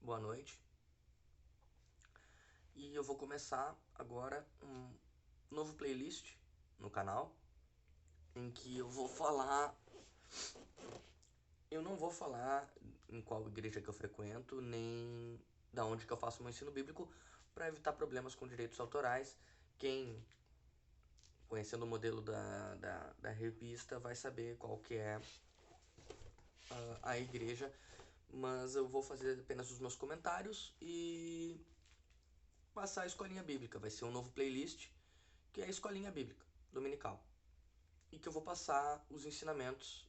boa noite. E eu vou começar agora um novo playlist no canal, em que eu vou falar. Eu não vou falar em qual igreja que eu frequento, nem da onde que eu faço meu ensino bíblico, para evitar problemas com direitos autorais. Quem conhecendo o modelo da revista vai saber qual que é a igreja, mas eu vou fazer apenas os meus comentários e passar a escolinha bíblica. Vai ser um novo playlist, que é a escolinha bíblica dominical, e que eu vou passar os ensinamentos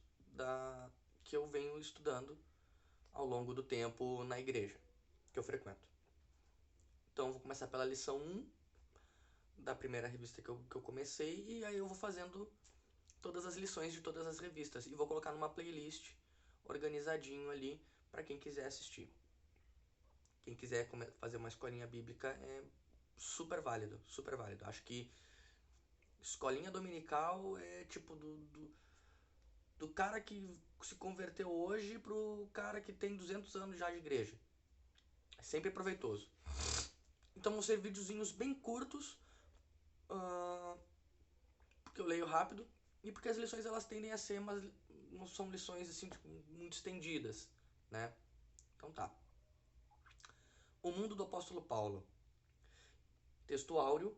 que eu venho estudando ao longo do tempo na igreja que eu frequento. Então eu vou começar pela lição 1 da primeira revista que eu comecei, e aí eu vou fazendo todas as lições de todas as revistas e vou colocar numa playlist organizadinho ali para quem quiser assistir. Quem quiser fazer uma escolinha bíblica é super válido, super válido. Acho que escolinha dominical é tipo do cara que se converteu hoje pro cara que tem 200 anos já de igreja. É sempre proveitoso. Então vão ser videozinhos bem curtos, porque eu leio rápido e porque as lições elas tendem a ser, mas não são lições assim tipo, muito estendidas, né? Então tá. O mundo do apóstolo Paulo. Texto áureo.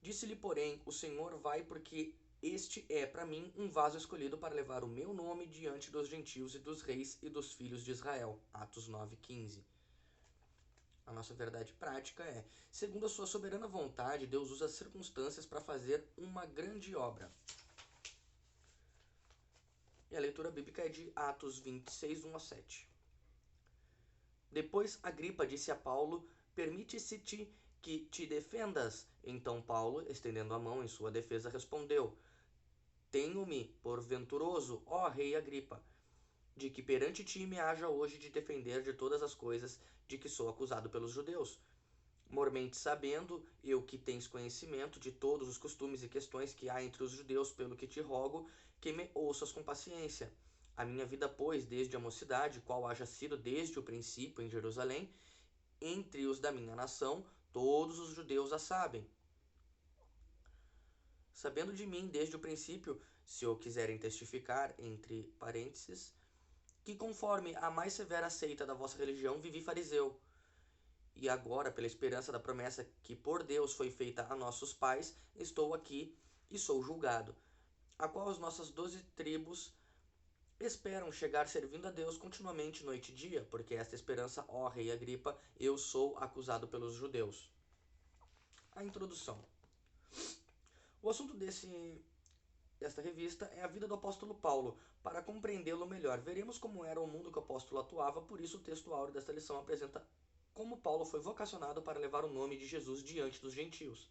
Disse-lhe, porém, o Senhor vai porque este é para mim um vaso escolhido para levar o meu nome diante dos gentios e dos reis e dos filhos de Israel. Atos 9:15. A nossa verdade prática é, segundo a sua soberana vontade, Deus usa as circunstâncias para fazer uma grande obra. E a leitura bíblica é de Atos 26, 1-7. Depois Agripa disse a Paulo, permite-se-te que te defendas? Então Paulo, estendendo a mão em sua defesa, respondeu, tenho-me por venturoso, ó rei Agripa, de que perante ti me haja hoje de defender de todas as coisas de que sou acusado pelos judeus. Mormente sabendo, eu que tens conhecimento de todos os costumes e questões que há entre os judeus, pelo que te rogo, que me ouças com paciência. A minha vida, pois, desde a mocidade, qual haja sido desde o princípio em Jerusalém, entre os da minha nação, todos os judeus a sabem. Sabendo de mim desde o princípio, se o quiserem testificar, entre parênteses, que conforme a mais severa seita da vossa religião, vivi fariseu. E agora, pela esperança da promessa que por Deus foi feita a nossos pais, estou aqui e sou julgado, a qual as nossas 12 tribos esperam chegar servindo a Deus continuamente noite e dia, porque esta esperança, ó rei Agripa, eu sou acusado pelos judeus. A introdução. O assunto desta revista é a vida do apóstolo Paulo. Para compreendê-lo melhor, veremos como era o mundo que o apóstolo atuava, por isso o texto áureo desta lição apresenta como Paulo foi vocacionado para levar o nome de Jesus diante dos gentios.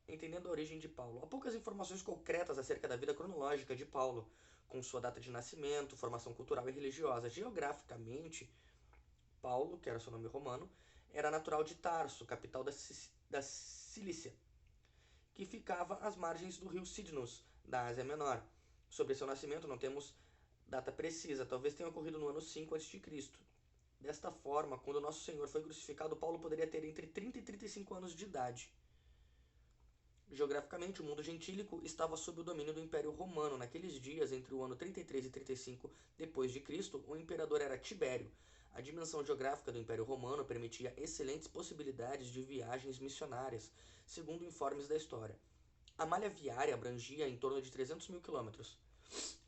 Entendendo a origem de Paulo. Há poucas informações concretas acerca da vida cronológica de Paulo, com sua data de nascimento, formação cultural e religiosa. Geograficamente, Paulo, que era seu nome romano, era natural de Tarso, capital da Cilícia, que ficava às margens do rio Cydnus, da Ásia Menor. Sobre seu nascimento não temos data precisa, talvez tenha ocorrido no ano 5 a.C. Desta forma, quando nosso Senhor foi crucificado, Paulo poderia ter entre 30 e 35 anos de idade. Geograficamente, o mundo gentílico estava sob o domínio do Império Romano. Naqueles dias, entre o ano 33 e 35 depois de Cristo, o imperador era Tibério. A dimensão geográfica do Império Romano permitia excelentes possibilidades de viagens missionárias, segundo informes da história. A malha viária abrangia em torno de 300 mil quilômetros,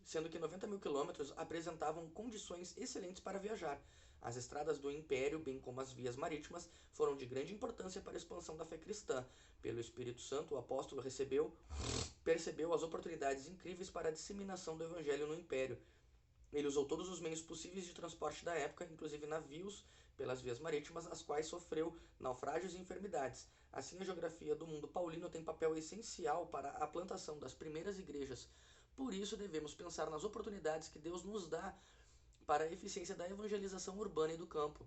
sendo que 90 mil quilômetros apresentavam condições excelentes para viajar. As estradas do Império, bem como as vias marítimas, foram de grande importância para a expansão da fé cristã. Pelo Espírito Santo, o apóstolo percebeu as oportunidades incríveis para a disseminação do Evangelho no Império. Ele usou todos os meios possíveis de transporte da época, inclusive navios pelas vias marítimas, as quais sofreu naufrágios e enfermidades. Assim, a geografia do mundo paulino tem papel essencial para a plantação das primeiras igrejas. Por isso, devemos pensar nas oportunidades que Deus nos dá para a eficiência da evangelização urbana e do campo.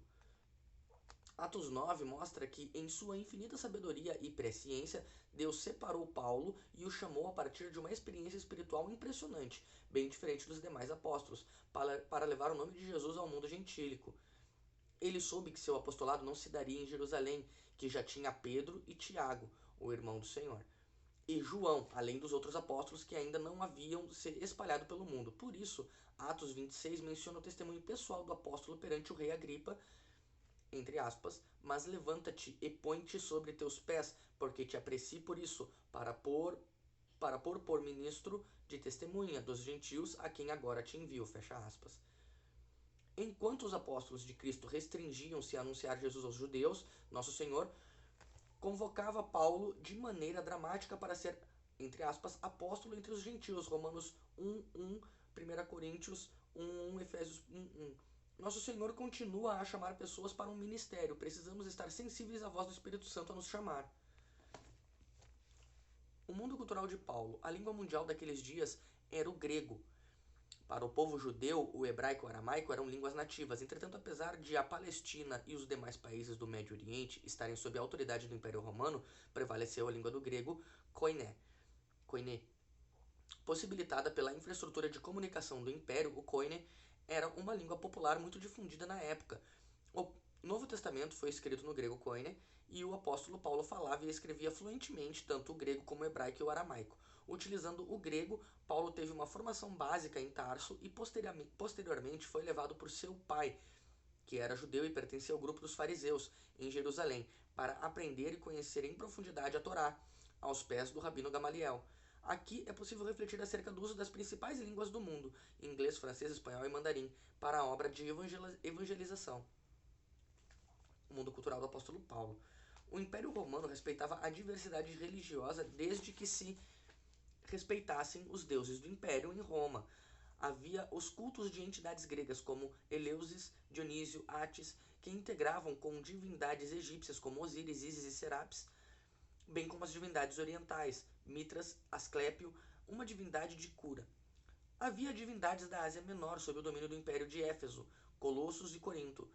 Atos 9 mostra que, em sua infinita sabedoria e presciência, Deus separou Paulo e o chamou a partir de uma experiência espiritual impressionante, bem diferente dos demais apóstolos, para levar o nome de Jesus ao mundo gentílico. Ele soube que seu apostolado não se daria em Jerusalém, que já tinha Pedro e Tiago, o irmão do Senhor, e João, além dos outros apóstolos que ainda não haviam se espalhado pelo mundo. Por isso, Atos 26 menciona o testemunho pessoal do apóstolo perante o rei Agripa, entre aspas, mas levanta-te e põe-te sobre teus pés, porque te apreci por isso, para pôr por ministro de testemunha dos gentios a quem agora te envio, fecha aspas. Enquanto os apóstolos de Cristo restringiam-se a anunciar Jesus aos judeus, Nosso Senhor convocava Paulo de maneira dramática para ser, entre aspas, apóstolo entre os gentios. Romanos 1:1, 1 Coríntios 1:1, Efésios 1:1. Nosso Senhor continua a chamar pessoas para um ministério. Precisamos estar sensíveis à voz do Espírito Santo a nos chamar. O mundo cultural de Paulo, a língua mundial daqueles dias era o grego. Para o povo judeu, o hebraico e o aramaico eram línguas nativas. Entretanto, apesar de a Palestina e os demais países do Médio Oriente estarem sob a autoridade do Império Romano, prevaleceu a língua do grego koiné. Possibilitada pela infraestrutura de comunicação do Império, o koiné era uma língua popular muito difundida na época. O Novo Testamento foi escrito no grego koiné e o apóstolo Paulo falava e escrevia fluentemente tanto o grego como o hebraico e o aramaico. Utilizando o grego, Paulo teve uma formação básica em Tarso e posteriormente foi levado por seu pai, que era judeu e pertencia ao grupo dos fariseus, em Jerusalém, para aprender e conhecer em profundidade a Torá, aos pés do rabino Gamaliel. Aqui é possível refletir acerca do uso das principais línguas do mundo, inglês, francês, espanhol e mandarim, para a obra de evangelização. O mundo cultural do apóstolo Paulo. O Império Romano respeitava a diversidade religiosa desde que se respeitassem os deuses do Império em Roma. Havia os cultos de entidades gregas como Eleusis, Dionísio, Atis, que integravam com divindades egípcias como Osíris, Ísis e Serapis, bem como as divindades orientais, Mitras, Asclépio, uma divindade de cura. Havia divindades da Ásia Menor sob o domínio do Império de Éfeso, Colossos e Corinto,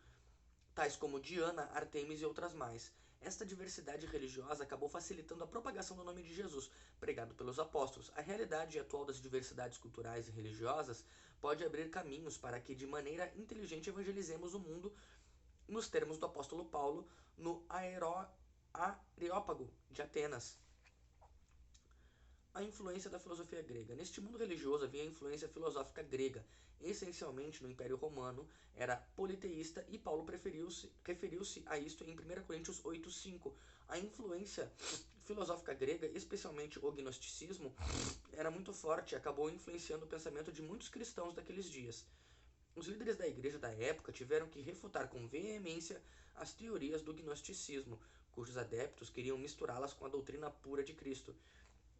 tais como Diana, Artemis e outras mais. Esta diversidade religiosa acabou facilitando a propagação do nome de Jesus, pregado pelos apóstolos. A realidade atual das diversidades culturais e religiosas pode abrir caminhos para que, de maneira inteligente, evangelizemos o mundo, nos termos do apóstolo Paulo, no Areópago de Atenas. A influência da filosofia grega. Neste mundo religioso havia a influência filosófica grega. Essencialmente no Império Romano, era politeísta e Paulo referiu-se a isto em 1 Coríntios 8:5. A influência filosófica grega, especialmente o gnosticismo, era muito forte e acabou influenciando o pensamento de muitos cristãos daqueles dias. Os líderes da igreja da época tiveram que refutar com veemência as teorias do gnosticismo, cujos adeptos queriam misturá-las com a doutrina pura de Cristo.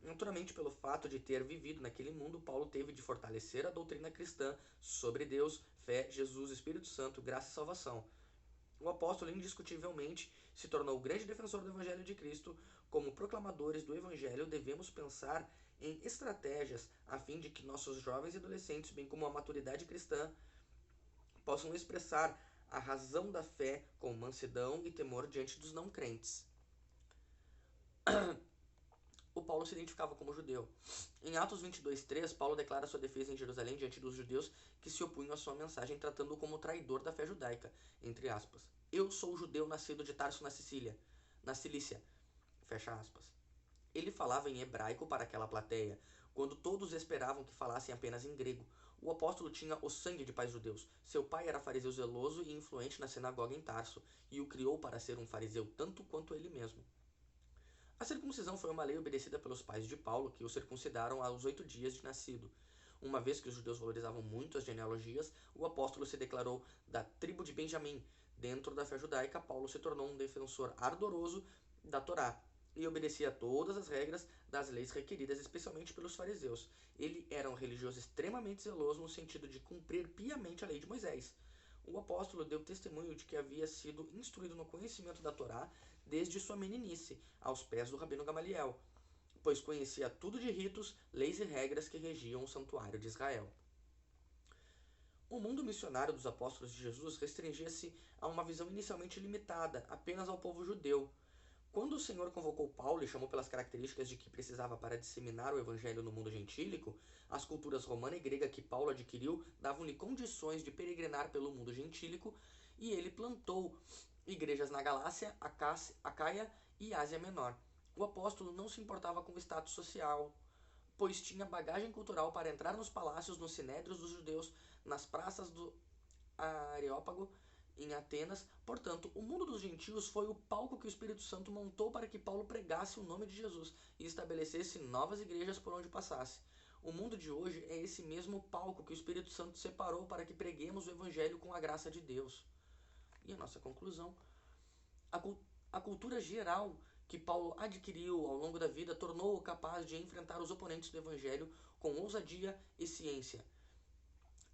Naturalmente, pelo fato de ter vivido naquele mundo, Paulo teve de fortalecer a doutrina cristã sobre Deus, fé, Jesus, Espírito Santo, graça e salvação. O apóstolo indiscutivelmente se tornou o grande defensor do Evangelho de Cristo. Como proclamadores do Evangelho, devemos pensar em estratégias a fim de que nossos jovens e adolescentes, bem como a maturidade cristã, possam expressar a razão da fé com mansidão e temor diante dos não crentes. O Paulo se identificava como judeu. Em Atos 22:3, Paulo declara sua defesa em Jerusalém diante dos judeus que se opunham à sua mensagem, tratando-o como traidor da fé judaica, entre aspas. Eu sou judeu nascido de Tarso na Cilícia, fecha aspas. Ele falava em hebraico para aquela plateia, quando todos esperavam que falassem apenas em grego. O apóstolo tinha o sangue de pais judeus. Seu pai era fariseu zeloso e influente na sinagoga em Tarso, e o criou para ser um fariseu tanto quanto ele mesmo. A circuncisão foi uma lei obedecida pelos pais de Paulo, que o circuncidaram aos 8 dias de nascido. Uma vez que os judeus valorizavam muito as genealogias, o apóstolo se declarou da tribo de Benjamim. Dentro da fé judaica, Paulo se tornou um defensor ardoroso da Torá e obedecia a todas as regras das leis requeridas, especialmente pelos fariseus. Ele era um religioso extremamente zeloso no sentido de cumprir piamente a lei de Moisés. O apóstolo deu testemunho de que havia sido instruído no conhecimento da Torá desde sua meninice, aos pés do rabino Gamaliel, pois conhecia tudo de ritos, leis e regras que regiam o santuário de Israel. O mundo missionário dos apóstolos de Jesus restringia-se a uma visão inicialmente limitada apenas ao povo judeu. Quando o Senhor convocou Paulo e chamou pelas características de que precisava para disseminar o evangelho no mundo gentílico, as culturas romana e grega que Paulo adquiriu davam-lhe condições de peregrinar pelo mundo gentílico e ele plantou igrejas na Galácia, Acaia e Ásia Menor. O apóstolo não se importava com o status social, pois tinha bagagem cultural para entrar nos palácios, nos sinédrios dos judeus, nas praças do Areópago, em Atenas. Portanto, o mundo dos gentios foi o palco que o Espírito Santo montou para que Paulo pregasse o nome de Jesus e estabelecesse novas igrejas por onde passasse. O mundo de hoje é esse mesmo palco que o Espírito Santo separou para que preguemos o Evangelho com a graça de Deus. E a nossa conclusão: a cultura geral que Paulo adquiriu ao longo da vida tornou-o capaz de enfrentar os oponentes do Evangelho com ousadia e ciência,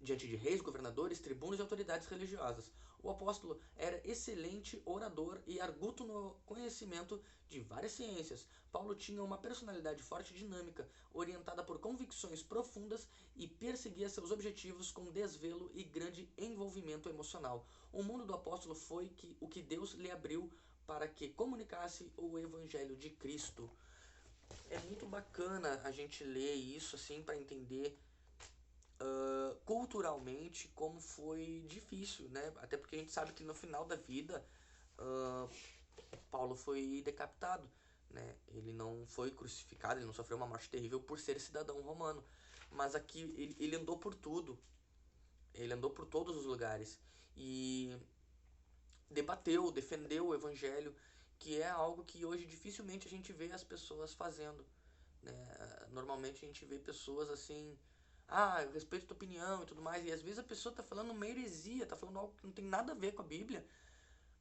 diante de reis, governadores, tribunos e autoridades religiosas. O apóstolo era excelente orador e arguto no conhecimento de várias ciências. Paulo tinha uma personalidade forte e dinâmica, orientada por convicções profundas, e perseguia seus objetivos com desvelo e grande envolvimento emocional. O mundo do apóstolo foi o que Deus lhe abriu para que comunicasse o evangelho de Cristo. É muito bacana a gente ler isso assim para entender culturalmente como foi difícil, né? Até porque a gente sabe que no final da vida Paulo foi decapitado, né? Ele não foi crucificado, ele não sofreu uma morte terrível por ser cidadão romano, mas aqui ele andou por tudo, ele andou por todos os lugares e debateu, defendeu o evangelho, que é algo que hoje dificilmente a gente vê as pessoas fazendo, né? Normalmente a gente vê pessoas assim, eu respeito a tua opinião e tudo mais, e às vezes a pessoa tá falando uma heresia, tá falando algo que não tem nada a ver com a Bíblia,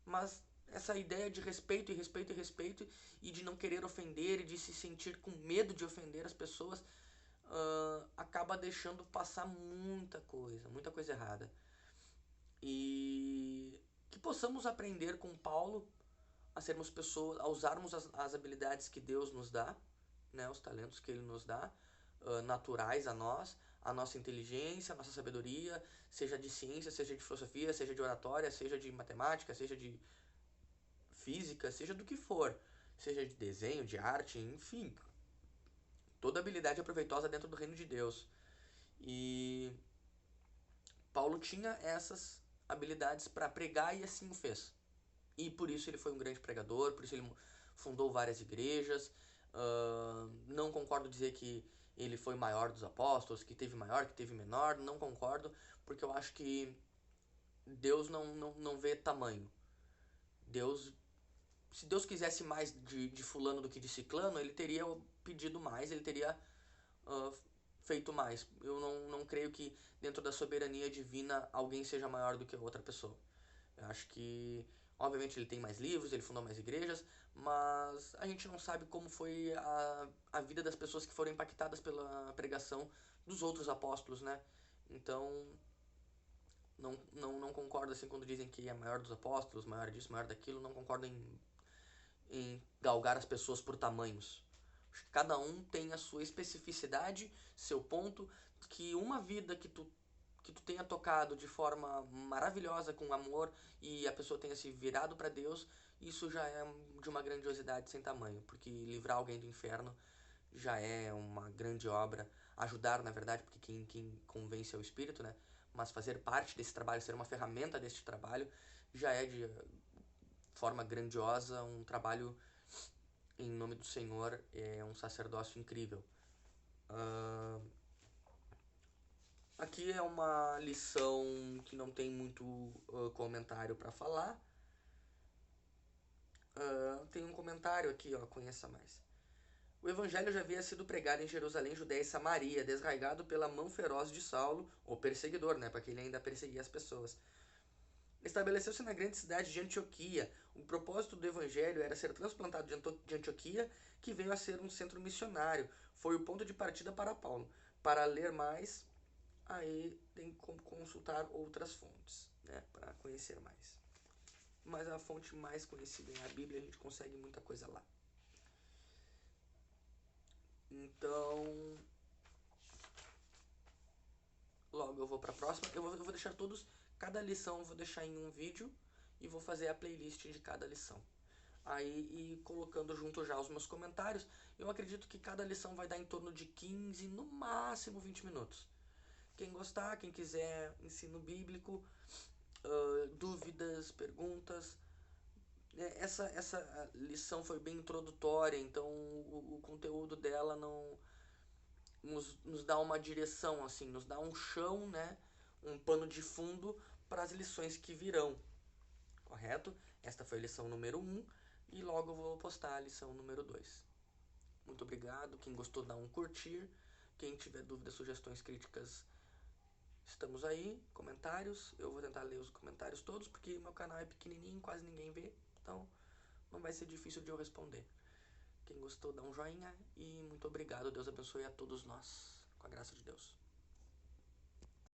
mas essa ideia de respeito e respeito e respeito e de não querer ofender e de se sentir com medo de ofender as pessoas acaba deixando passar muita coisa errada. E que possamos aprender com Paulo a sermos pessoas, a usarmos as habilidades que Deus nos dá, né, os talentos que Ele nos dá, naturais a nossa inteligência, a nossa sabedoria, seja de ciência, seja de filosofia, seja de oratória, seja de matemática, seja de física, seja do que for, seja de desenho, de arte, enfim, toda habilidade é proveitosa dentro do reino de Deus. E Paulo tinha essas habilidades para pregar e assim o fez. E por isso ele foi um grande pregador, por isso ele fundou várias igrejas. Não concordo dizer que ele foi maior dos apóstolos, que teve maior, que teve menor. Não concordo, porque eu acho que Deus não vê tamanho. Deus, se Deus quisesse mais de fulano do que de ciclano, ele teria pedido mais, ele teria uh, feito mais. Eu não creio que dentro da soberania divina alguém seja maior do que outra pessoa. Eu acho que, obviamente, ele tem mais livros, ele fundou mais igrejas, mas a gente não sabe como foi a vida das pessoas que foram impactadas pela pregação dos outros apóstolos, né? Então, não concordo assim quando dizem que é maior dos apóstolos, maior disso, maior daquilo. Não concordo em galgar as pessoas por tamanhos. Cada um tem a sua especificidade, seu ponto, que uma vida que tu tenha tocado de forma maravilhosa, com amor, e a pessoa tenha se virado para Deus, isso já é de uma grandiosidade sem tamanho, porque livrar alguém do inferno já é uma grande obra. Ajudar, na verdade, porque quem convence é o Espírito, né? Mas fazer parte desse trabalho, ser uma ferramenta deste trabalho, já é de forma grandiosa um trabalho em nome do Senhor, é um sacerdócio incrível. Aqui é uma lição que não tem muito comentário para falar. Tem um comentário aqui, ó, conheça mais. O evangelho já havia sido pregado em Jerusalém, Judéia e Samaria, desraigado pela mão feroz de Saulo, o perseguidor, né, porque ele ainda perseguia as pessoas. Estabeleceu-se na grande cidade de Antioquia. O propósito do evangelho era ser transplantado de Antioquia, que veio a ser um centro missionário. Foi o ponto de partida para Paulo. Para ler mais, aí tem como consultar outras fontes, né, para conhecer mais. Mas a fonte mais conhecida é a Bíblia, a gente consegue muita coisa lá. Então, logo eu vou para a próxima. Eu vou deixar cada lição eu vou deixar em um vídeo e vou fazer a playlist de cada lição. Aí, e colocando junto já os meus comentários, eu acredito que cada lição vai dar em torno de 15, no máximo 20 minutos. Quem gostar, quem quiser ensino bíblico, dúvidas, dúvidas, perguntas. Essa lição foi bem introdutória, então o conteúdo dela não nos dá uma direção, assim, nos dá um chão, né? Um pano de fundo para as lições que virão, correto? Esta foi a lição número 1 e logo eu vou postar a lição número 2. Muito obrigado. Quem gostou, dá um curtir. Quem tiver dúvidas, sugestões, críticas, estamos aí. Comentários. Eu vou tentar ler os comentários todos, porque meu canal é pequenininho, quase ninguém vê. Então, não vai ser difícil de eu responder. Quem gostou, dá um joinha. E muito obrigado. Deus abençoe a todos nós. Com a graça de Deus.